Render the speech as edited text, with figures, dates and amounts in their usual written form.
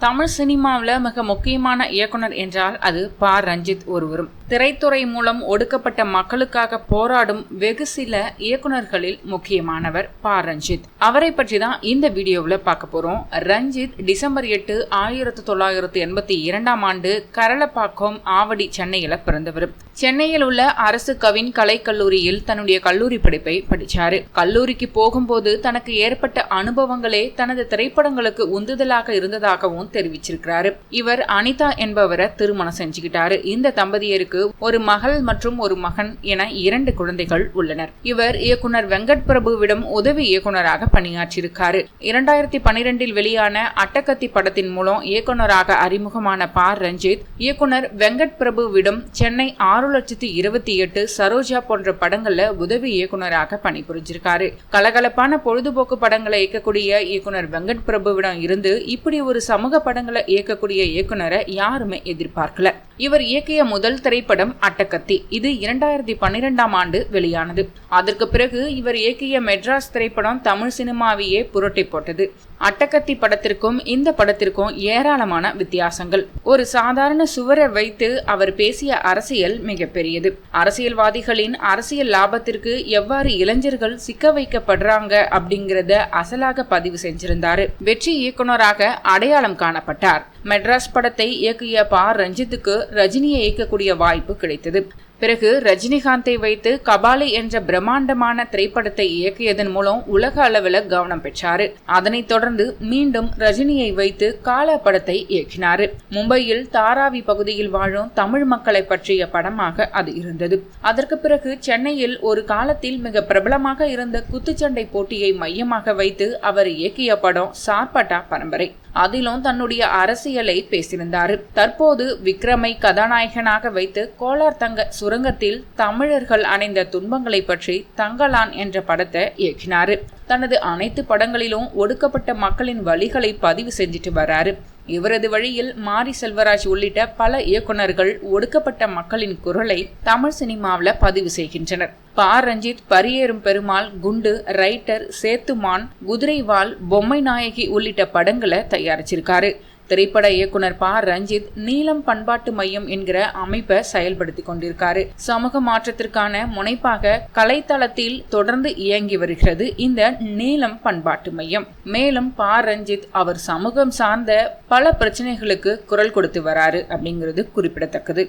தமிழ் சினிமாவில் மிக முக்கியமான இயக்குனர் என்றால் அது ப. ரஞ்சித் ஒருவரும். திரைத்துறை மூலம் ஒடுக்கப்பட்ட மக்களுக்காக போராடும் வெகு சில இயக்குனர்களில் முக்கியமானவர் ப. ரஞ்சித். அவரை பற்றி தான் இந்த வீடியோவில் பார்க்க போறோம். ரஞ்சித் டிசம்பர் 8, 1982 ஆண்டு கரளப்பாக்கம், ஆவடி, சென்னையில பிறந்தவர். சென்னையில் உள்ள அரசு கவின் கலைக்கல்லூரியில் தன்னுடைய கல்லூரி படிப்பை படிச்சாரு. கல்லூரிக்கு போகும்போது தனக்கு ஏற்பட்ட அனுபவங்களே தனது திரைப்படங்களுக்கு உந்துதலாக இருந்ததாகவும் தெரிவிச்சிருக்கிறாரு. இவர் அனிதா என்பவரை திருமணம் செஞ்சுக்கிட்டாரு. இந்த தம்பதியருக்கு ஒரு மகள் மற்றும் ஒரு மகன் என 2 குழந்தைகள் உள்ளனர். இவர் இயக்குனர் வெங்கட் பிரபுவிடம் உதவி இயக்குனராக பணியாற்றியிருக்காரு. 2012 வெளியான அட்டகத்தி படத்தின் மூலம் இயக்குனராக அறிமுகமான ப. ரஞ்சித் இயக்குனர் வெங்கட் பிரபுவிடம் சென்னை 6,28,, சரோஜா போன்ற படங்கள்ல உதவி இயக்குனராக பணிபுரிஞ்சிருக்காரு. கலகலப்பான பொழுதுபோக்கு படங்களை இயக்கக்கூடிய இயக்குனர் வெங்கட் பிரபுவிடம் இருந்து இப்படி ஒரு சமூக படங்களை இயக்கக்கூடிய இயக்குனரை யாருமே எதிர்பார்க்கல. இவர் இயக்கிய முதல் திரைப்படம் அட்டகத்தி. இது 2012 ஆண்டு வெளியானது. அதற்கு பிறகு இவர் இயக்கிய மெட்ராஸ் திரைப்படம் தமிழ் சினிமாவையே புரட்டி போட்டது. அட்டகத்தி படத்திற்கும் இந்த படத்திற்கும் ஏராளமான வித்தியாசங்கள். ஒரு சாதாரண சுவரை வைத்து அவர் பேசிய அரசியல் மிகப்பெரியது. அரசியல்வாதிகளின் அரசியல் லாபத்திற்கு எவ்வாறு இளைஞர்கள் சிக்க வைக்கப்படுறாங்க அப்படிங்கறத அசலாக பதிவு செஞ்சிருந்தாரு. வெற்றி இயக்குனராக அடையாளம் காணப்பட்டார். மெட்ராஸ் படத்தை இயக்கிய ப. ரஞ்சித்துக்கு ரஜினியை இயக்கக்கூடிய வாய்ப்பு கிடைத்தது. பிறகு ரஜினிகாந்தை வைத்து கபாலி என்ற பிரம்மாண்டமான திரைப்படத்தை இயக்கியதன் மூலம் உலக அளவில் கவனம் பெற்றாரு. அதனைத் தொடர்ந்து மீண்டும் ரஜினியை வைத்து காலா படத்தை இயக்கினார். மும்பையில் தாராவி பகுதியில் வாழும் தமிழ் மக்களை பற்றிய படமாக அது இருந்தது. அதற்கு பிறகு சென்னையில் ஒரு காலத்தில் மிக பிரபலமாக இருந்த குத்துச்சண்டை போட்டியை மையமாக வைத்து அவர் இயக்கிய படம் சார்பட்டா பரம்பரை. அதிலும் தன்னுடைய அரசியலை பேசியிருந்தார். தற்போது விக்ரமை கதாநாயகனாக வைத்து கோலார் தங்க சுரங்கத்தில் தமிழர்கள் அடைந்த துன்பங்களை பற்றி தங்கலான் என்ற படத்தை இயக்கினார். தனது அனைத்து படங்களிலும் ஒடுக்கப்பட்ட மக்களின் வழிகளை பதிவு செஞ்சுட்டு வராரு. இவரது வழியில் மாரி செல்வராஜ் உள்ளிட்ட பல இயக்குனர்கள் ஒடுக்கப்பட்ட மக்களின் குரலை தமிழ் சினிமாவில் பதிவு செய்கின்றனர். ப. ரஞ்சித் பரியேறும் பெருமாள், குண்டு, ரைட்டர், சேத்துமான், குதிரைவால், பொம்மை நாயகி உள்ளிட்ட படங்களை தயாரிச்சிருக்காரு. திரைப்பட இயக்குனர் ப. ரஞ்சித் நீலம் பண்பாட்டு மையம் என்கிற அமைப்பை செயல்படுத்தி கொண்டிருக்காரு. சமூக மாற்றத்திற்கான முனைப்பாக கலைத்தளத்தில் தொடர்ந்து இயங்கி வருகிறது இந்த நீலம் பண்பாட்டு மையம். மேலும் ப. ரஞ்சித் அவர் சமூகம் சார்ந்த பல பிரச்சனைகளுக்கு குரல் கொடுத்து வராரு அப்படிங்கிறது குறிப்பிடத்தக்கது.